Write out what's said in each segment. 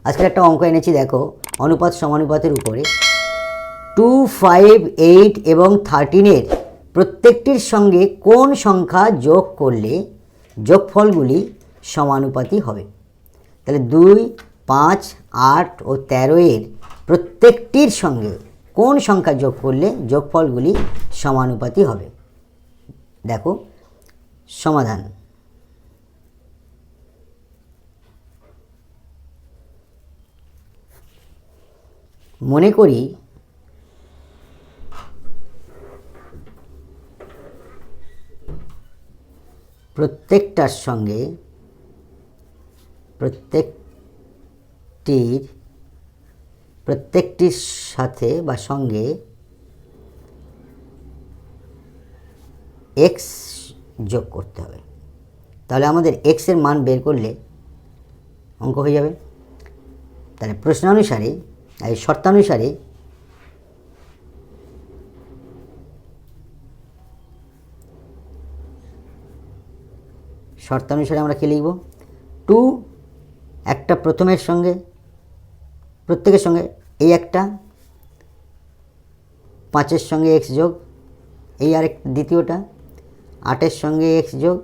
আজকের একটা অঙ্ক এনেছি, দেখো অনুপাত সমানুপাতের উপরে 2, 5, 8 এবং 13-এর প্রত্যেকটির সঙ্গে কোন সংখ্যা যোগ করলে যোগফলগুলি সমানুপাতি হবে। তাহলে 2, 5, 8 ও 13-এর প্রত্যেকটির সঙ্গে কোন সংখ্যা যোগ করলে যোগফলগুলি সমানুপাতি হবে। দেখো সমাধান। মনে করি প্রত্যেকটির সাথে বা সঙ্গে x যোগ করতে হবে। তাহলে আমাদের x এর মান বের করলে অঙ্ক হয়ে যাবে। তাহলে প্রশ্নানুসারে এই শর্তানুসারে আমরা কি লিখব? 2 একটা প্রথমের সঙ্গে প্রত্যেকের সঙ্গে এই একটা, 5-এর সঙ্গে x যোগ, এই আরেক দ্বিতীয়টা, 8-এর সঙ্গে x যোগ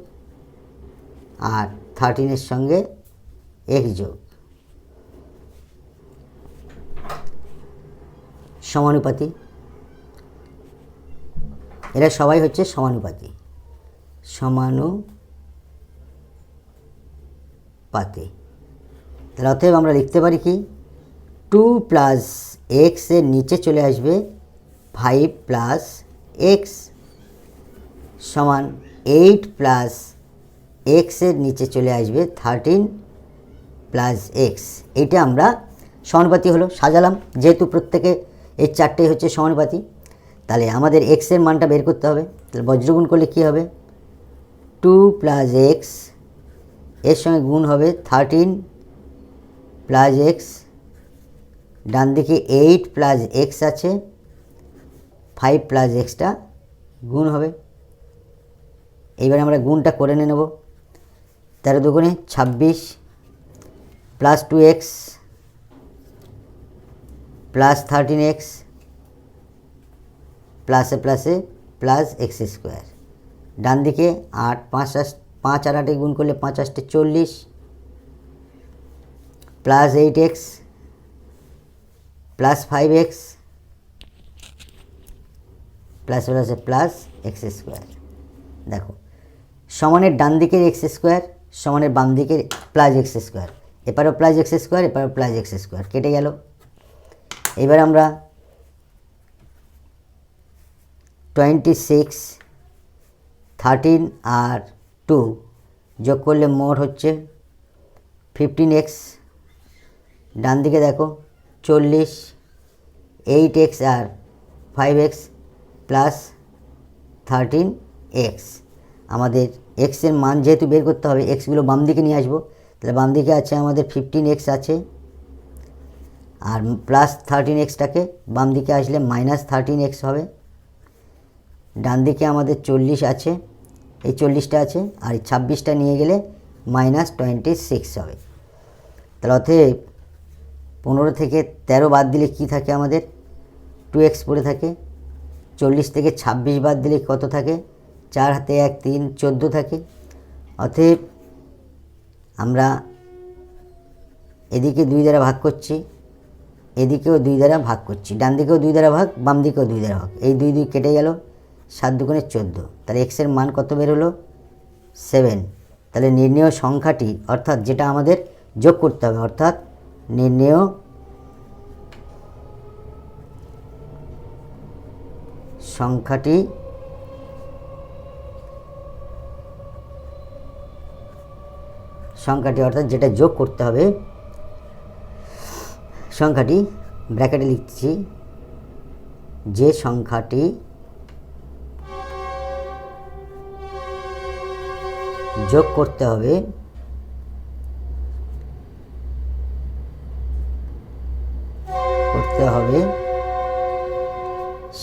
আর 13-এর সঙ্গে x যোগ, সমানুপাতি। এরা সবাই হচ্ছে সমানুপাতি। তাহলে অতএব আমরা লিখতে পারি কি 2 প্লাস x এর নিচে চলে আসবে 5 প্লাস x সমান 8 প্লাস x এর নিচে চলে আসবে 13 প্লাস x। এইটা আমরা সমানুপাতি হলো সাজালাম, যেহেতু প্রত্যেকে এই চারটেই হচ্ছে সমানুপাতি। তাহলে আমাদের x এর মানটা বের করতে হবে। তাহলে বজ্রগুণ করলে কি হবে? 2 প্লাস x এর সঙ্গে গুণ হবে 13 প্লাস x, ডান দিকে 8 প্লাস x আছে, 5 প্লাস এক্সটা গুণ হবে। এইবার আমরা গুণটা করে নেব। 13 দুগুণে 26 প্লাস 2x প্লাস 13x প্লাসে প্লাসে প্লাস এক্স স্কোয়ার, ডান দিকে 8, 5 আর 8 গুণ করলে 5 8 40 plus 8x plus 5x plus প্লাসে প্লাস এক্স স্কোয়ার। দেখো সমানের ডান দিকের এক্স স্কোয়ার সমানের বাম দিকের প্লাস এক্স স্কোয়ার, এপারেও প্লাস এক্স স্কোয়ার এপারেও প্লাস এক্স স্কোয়ার, কেটে গেল। এবার আমরা 26, 13 আর 2 যোগ করলে মোট হচ্ছে 15x, ডান দিকে দেখো 40, 8x আর 5x প্লাস 13x। আমাদের x এর মান যেহেতু বের করতে হবে, xগুলো বাম দিকে নিয়ে আসবো। তাহলে বাম দিকে আছে আমাদের 15x আছে, আর প্লাস 13xটাকে বাম দিকে আসলে মাইনাস 13x হবে। ডান দিকে আমাদের 40 আছে, এই 40টা আছে, আর এই 26টা নিয়ে গেলে মাইনাস 26 হবে। তাহলে অতএব 15 থেকে 13 বাদ দিলে কি থাকে আমাদের? 2x পড়ে থাকে। 40 থেকে 26 বাদ দিলে কত থাকে? 4 হাতে 1 3 14 থাকে। অতএব আমরা এদিকে 2 দ্বারা ভাগ করছি, এদিকেও 2 দ্বারা ভাগ করছি, ডান দিকেও 2 দ্বারা ভাগ, বাম দিকেও 2 দ্বারা ভাগ। এই 2 2 কেটে গেল, 7 দুগুণে 14। তাহলে x এর মান কত বের হলো? 7। তাহলে নির্ণেয় সংখ্যাটি, অর্থাৎ যেটা আমাদের যোগ করতে হবে, অর্থাৎ নির্ণেয় সংখ্যাটি অর্থাৎ যেটা যোগ করতে হবে, সংখ্যাটি ব্র্যাকেটে লিখছি, যে সংখ্যাটি যোগ করতে হবে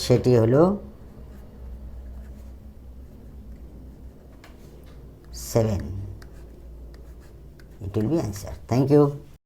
সেটি হলো 7. It will be answer. Thank you.